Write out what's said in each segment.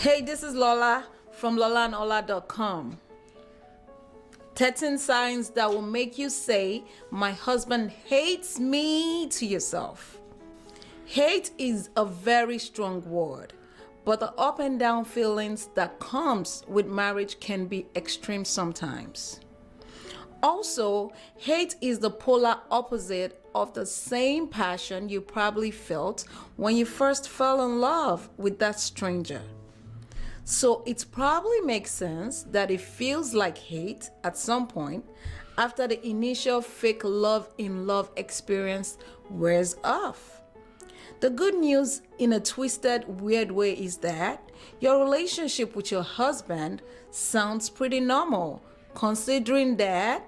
Hey, this is Lola from LolaOla.com. 13 signs that will make you say, "My husband hates me," to yourself. Hate is a very strong word, but the up and down feelings that comes with marriage can be extreme sometimes. Also, hate is the polar opposite of the same passion you probably felt when you first fell in love with that stranger. So it probably makes sense that it feels like hate at some point after the initial fake love in love experience wears off. The good news in a twisted, weird way is that your relationship with your husband sounds pretty normal, considering that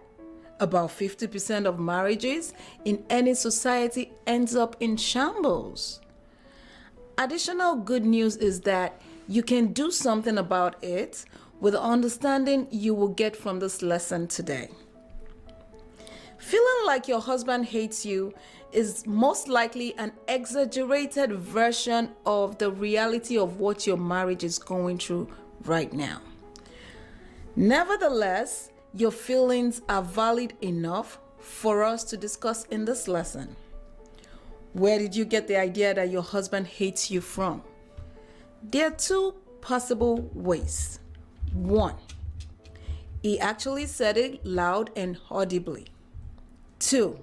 about 50% of marriages in any society ends up in shambles. Additional good news is that you can do something about it with the understanding you will get from this lesson today. Feeling like your husband hates you is most likely an exaggerated version of the reality of what your marriage is going through right now. Nevertheless, your feelings are valid enough for us to discuss in this lesson. Where did you get the idea that your husband hates you from? There are two possible ways. One, he actually said it loud and audibly. Two,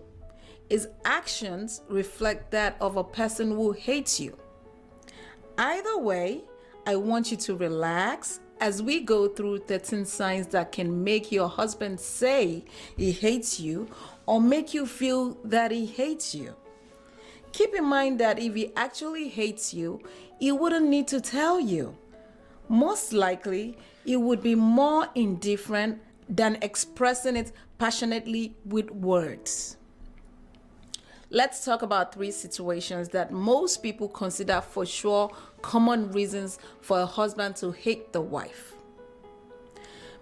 his actions reflect that of a person who hates you. Either way, I want you to relax as we go through 13 signs that can make your husband say he hates you or make you feel that he hates you. Keep in mind that if he actually hates you, he wouldn't need to tell you. Most likely, he would be more indifferent than expressing it passionately with words. Let's talk about 3 situations that most people consider for sure common reasons for a husband to hate the wife.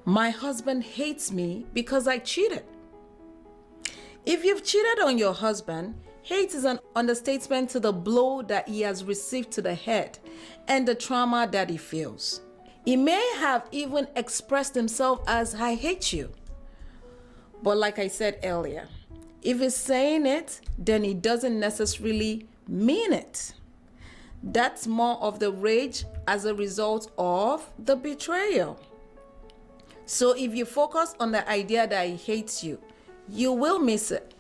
My husband hates me because I cheated. If you've cheated on your husband, hate is an understatement to the blow that he has received to the head and the trauma that he feels. He may have even expressed himself as, "I hate you." But like I said earlier, if he's saying it, then he doesn't necessarily mean it. That's more of the rage as a result of the betrayal. So if you focus on the idea that he hates you, you will miss it.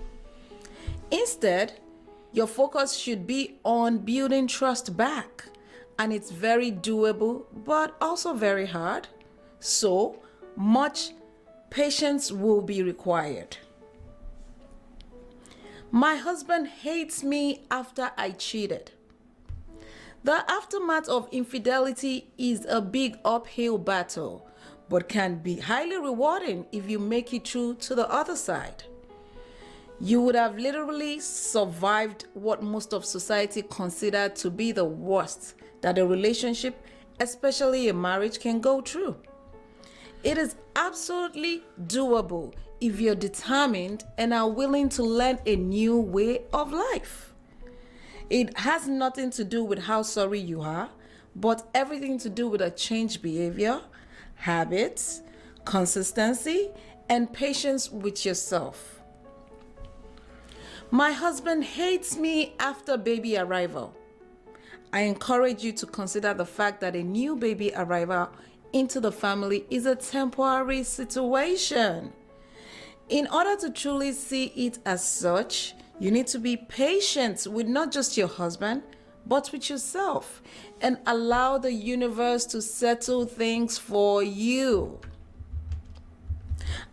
Instead, your focus should be on building trust back, and it's very doable, but also very hard. So much patience will be required. My husband hates me after I cheated. The aftermath of infidelity is a big uphill battle, but can be highly rewarding if you make it through to the other side. You would have literally survived what most of society consider to be the worst that a relationship, especially a marriage, can go through. It is absolutely doable if you're determined and are willing to learn a new way of life. It has nothing to do with how sorry you are, but everything to do with a changed behavior, habits, consistency, and patience with yourself. My husband hates me after baby arrival. I encourage you to consider the fact that a new baby arrival into the family is a temporary situation. In order to truly see it as such, you need to be patient with not just your husband, but with yourself, and allow the universe to settle things for you.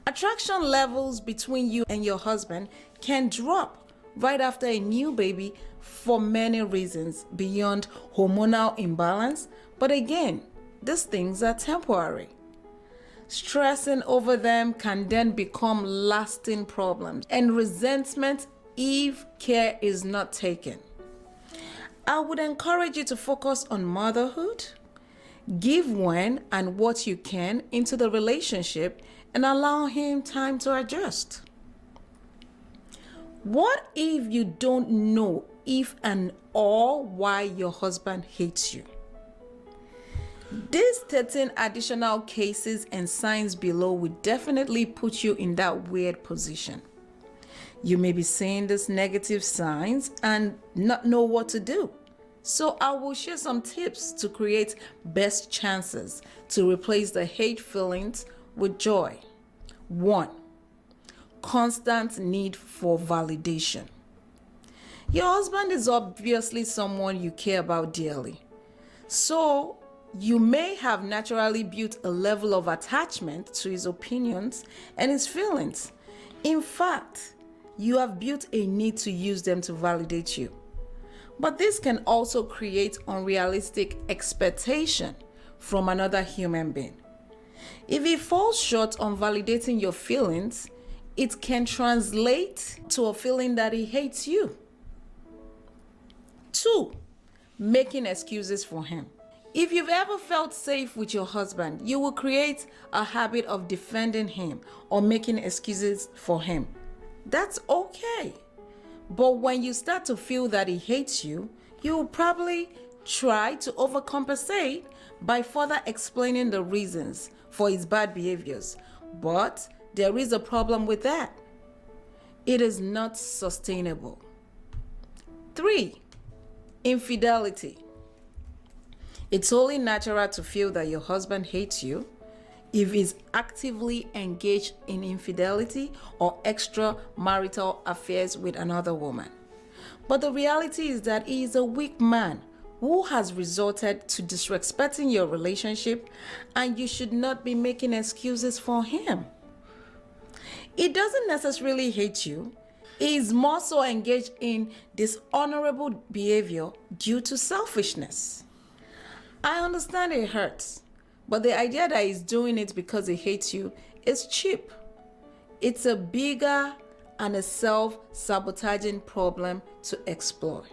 Attraction levels between you and your husband can drop right after a new baby for many reasons beyond hormonal imbalance, but again, these things are temporary. Stressing over them can then become lasting problems and resentment if care is not taken. I would encourage you to focus on motherhood, give when and what you can into the relationship, and allow him time to adjust. What if you don't know if and or why your husband hates you? These 13 additional cases and signs below will definitely put you in that weird position. You may be seeing these negative signs and not know what to do. So I will share some tips to create best chances to replace the hate feelings with joy. 1. Constant need for validation. Your husband is obviously someone you care about dearly. So you may have naturally built a level of attachment to his opinions and his feelings. In fact, you have built a need to use them to validate you. But this can also create unrealistic expectation from another human being. If he falls short on validating your feelings, it can translate to a feeling that he hates you. 2. Making excuses for him. If you've ever felt safe with your husband, you will create a habit of defending him or making excuses for him. That's okay. But when you start to feel that he hates you, you will probably try to overcompensate by further explaining the reasons for his bad behaviors. But there is a problem with that. It is not sustainable. 3. Infidelity. It's only natural to feel that your husband hates you if he's actively engaged in infidelity or extramarital affairs with another woman. But the reality is that he is a weak man who has resorted to disrespecting your relationship, and you should not be making excuses for him. He doesn't necessarily hate you. He is more so engaged in dishonorable behavior due to selfishness. I understand it hurts, but the idea that he's doing it because he hates you is cheap. It's a bigger and a self-sabotaging problem to explore.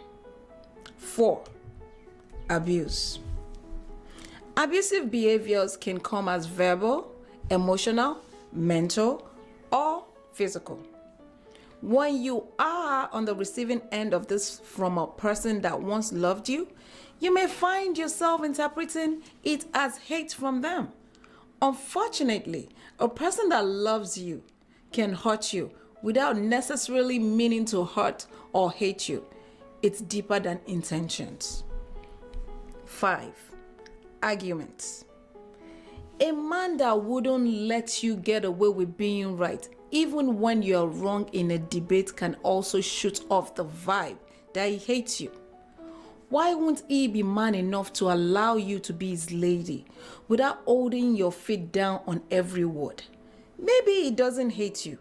4. Abuse. Abusive behaviors can come as verbal, emotional, mental, or physical. When you are on the receiving end of this from a person that once loved you, you may find yourself interpreting it as hate from them. Unfortunately, a person that loves you can hurt you without necessarily meaning to hurt or hate you. It's deeper than intentions. 5. Arguments. A man that wouldn't let you get away with being right, even when you're wrong in a debate, can also shoot off the vibe that he hates you. Why won't he be man enough to allow you to be his lady without holding your feet down on every word? Maybe he doesn't hate you.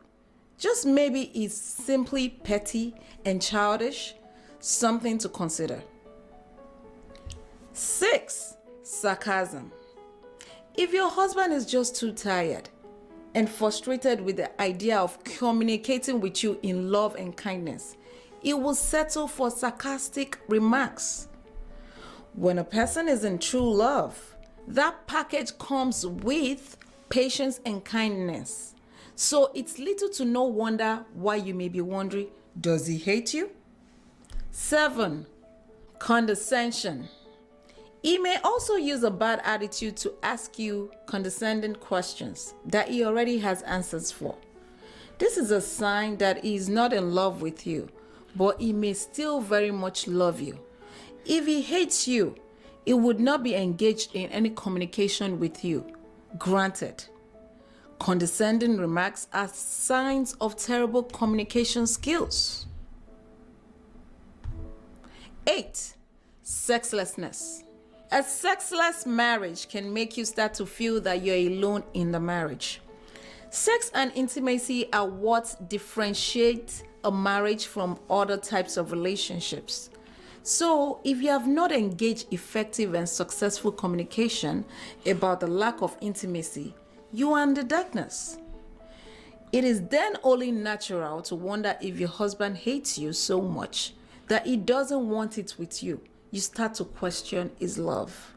Just maybe he's simply petty and childish. Something to consider. 6. Sarcasm. If your husband is just too tired and frustrated with the idea of communicating with you in love and kindness, he will settle for sarcastic remarks. When a person is in true love, that package comes with patience and kindness. So it's little to no wonder why you may be wondering, does he hate you? 7. Condescension. He may also use a bad attitude to ask you condescending questions that he already has answers for. This is a sign that he is not in love with you, but he may still very much love you. If he hates you, he would not be engaged in any communication with you. Granted, condescending remarks are signs of terrible communication skills. 8. Sexlessness. A sexless marriage can make you start to feel that you're alone in the marriage. Sex and intimacy are what differentiate a marriage from other types of relationships. So, if you have not engaged effective and successful communication about the lack of intimacy, you are in the darkness. It is then only natural to wonder if your husband hates you so much that he doesn't want it with you. You start to question his love.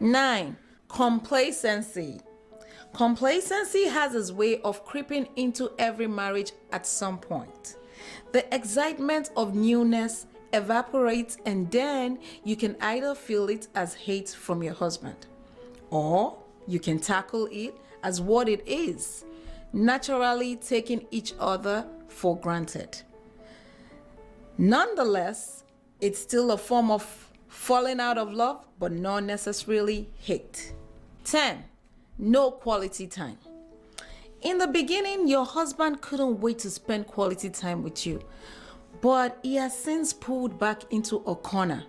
9. Complacency. Complacency has its way of creeping into every marriage at some point. The excitement of newness evaporates, and then you can either feel it as hate from your husband Or you can tackle it as what it is, naturally taking each other for granted. Nonetheless, it's still a form of falling out of love, but not necessarily hate. 10. No quality time. In the beginning, your husband couldn't wait to spend quality time with you, but he has since pulled back into a corner.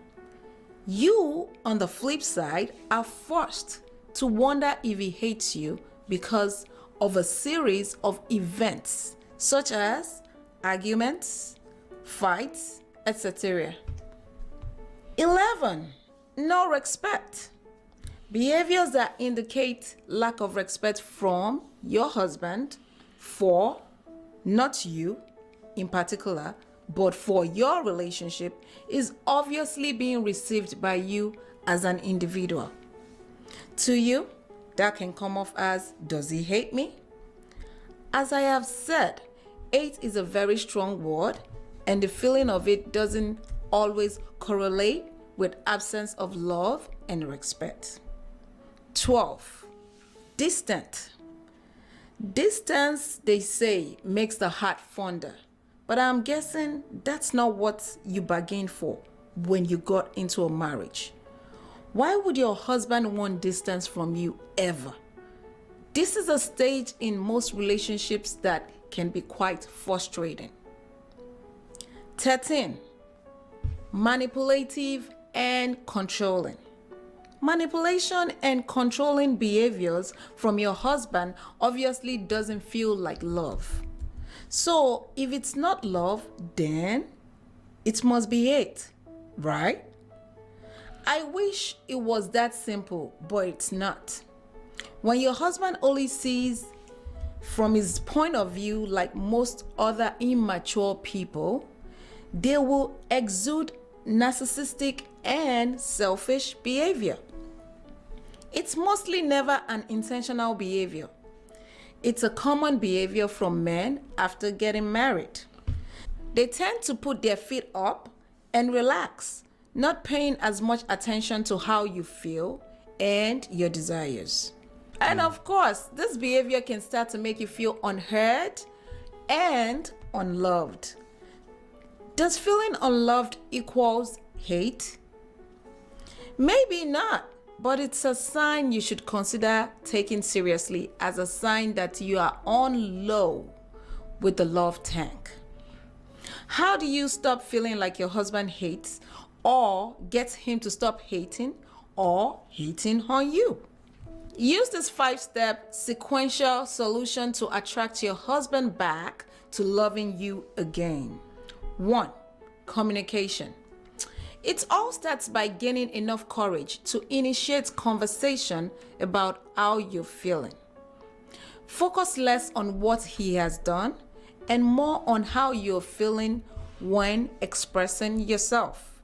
You, on the flip side, are forced to wonder if he hates you because of a series of events such as arguments, fights, etc. 11. No respect. Behaviors that indicate lack of respect from your husband for, not you in particular, but for your relationship is obviously being received by you as an individual. To you, that can come off as, does he hate me? As I have said, hate is a very strong word, and the feeling of it doesn't always correlate with absence of love and respect. 12. Distant. Distance, they say, makes the heart fonder. But I'm guessing that's not what you bargained for when you got into a marriage. Why would your husband want distance from you ever? This is a stage in most relationships that can be quite frustrating. 13. Manipulative and controlling. Manipulation and controlling behaviors from your husband obviously doesn't feel like love. So if it's not love, then it must be hate, right? I wish it was that simple, but it's not. When your husband only sees from his point of view like most other immature people, they will exude narcissistic and selfish behavior. It's mostly never an intentional behavior. It's a common behavior from men after getting married. They tend to put their feet up and relax, not paying as much attention to how you feel and your desires. And of course, this behavior can start to make you feel unheard and unloved. Does feeling unloved equals hate? Maybe not, but it's a sign you should consider taking seriously as a sign that you are on low with the love tank. How do you stop feeling like your husband hates or get him to stop hating or hating on you? Use this 5-step sequential solution to attract your husband back to loving you again. 1. Communication. It all starts by gaining enough courage to initiate conversation about how you're feeling. Focus less on what he has done and more on how you're feeling when expressing yourself.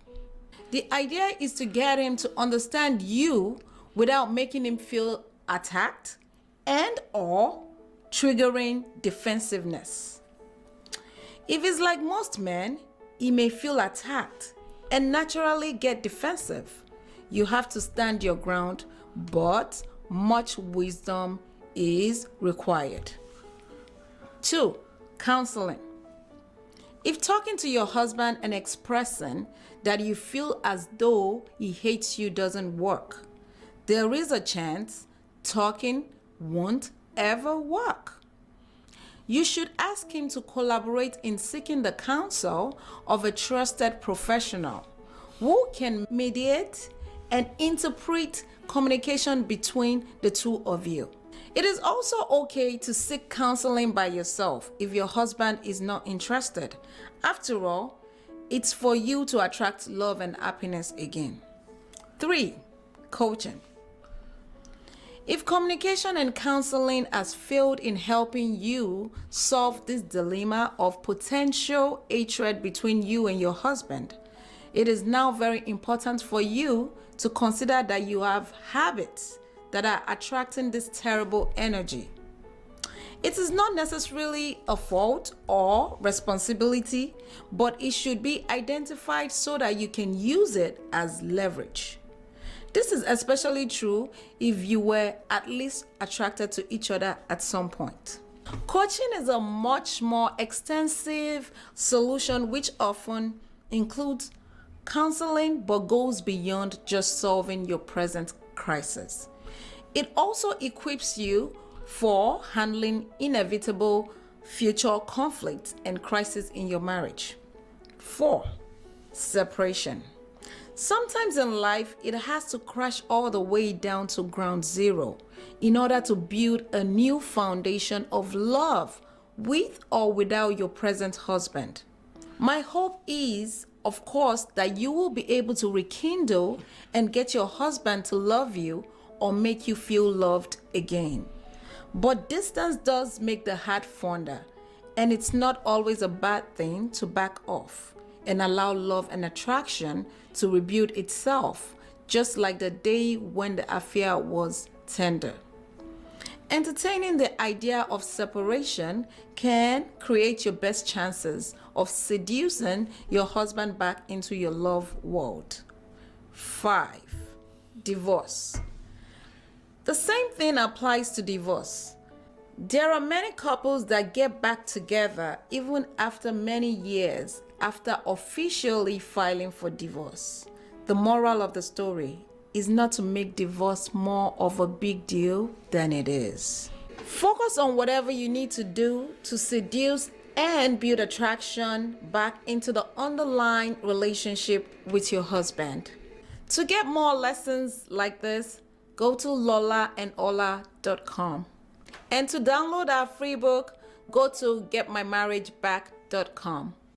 The idea is to get him to understand you without making him feel attacked and or triggering defensiveness. If it's like most men, he may feel attacked and naturally get defensive. You have to stand your ground, but much wisdom is required. 2. Counseling. If talking to your husband and expressing that you feel as though he hates you doesn't work, there is a chance talking won't ever work. You should ask him to collaborate in seeking the counsel of a trusted professional who can mediate and interpret communication between the two of you. It is also okay to seek counseling by yourself if your husband is not interested. After all, it's for you to attract love and happiness again. 3. Coaching. If communication and counseling has failed in helping you solve this dilemma of potential hatred between you and your husband, it is now very important for you to consider that you have habits that are attracting this terrible energy. It is not necessarily a fault or responsibility, but it should be identified so that you can use it as leverage. This is especially true if you were at least attracted to each other at some point. Coaching is a much more extensive solution which often includes counseling but goes beyond just solving your present crisis. It also equips you for handling inevitable future conflicts and crises in your marriage. 4. Separation. Sometimes in life, it has to crash all the way down to ground zero in order to build a new foundation of love with or without your present husband. My hope is, of course, that you will be able to rekindle and get your husband to love you or make you feel loved again. But distance does make the heart fonder, and it's not always a bad thing to back off and allow love and attraction to rebuild itself, just like the day when the affair was tender. Entertaining the idea of separation can create your best chances of seducing your husband back into your love world. 5. Divorce. The same thing applies to divorce. There are many couples that get back together even after many years after officially filing for divorce. The moral of the story is not to make divorce more of a big deal than it is. Focus on whatever you need to do to seduce and build attraction back into the underlying relationship with your husband. To get more lessons like this, go to lolaola.com. And to download our free book, go to getmymarriageback.com.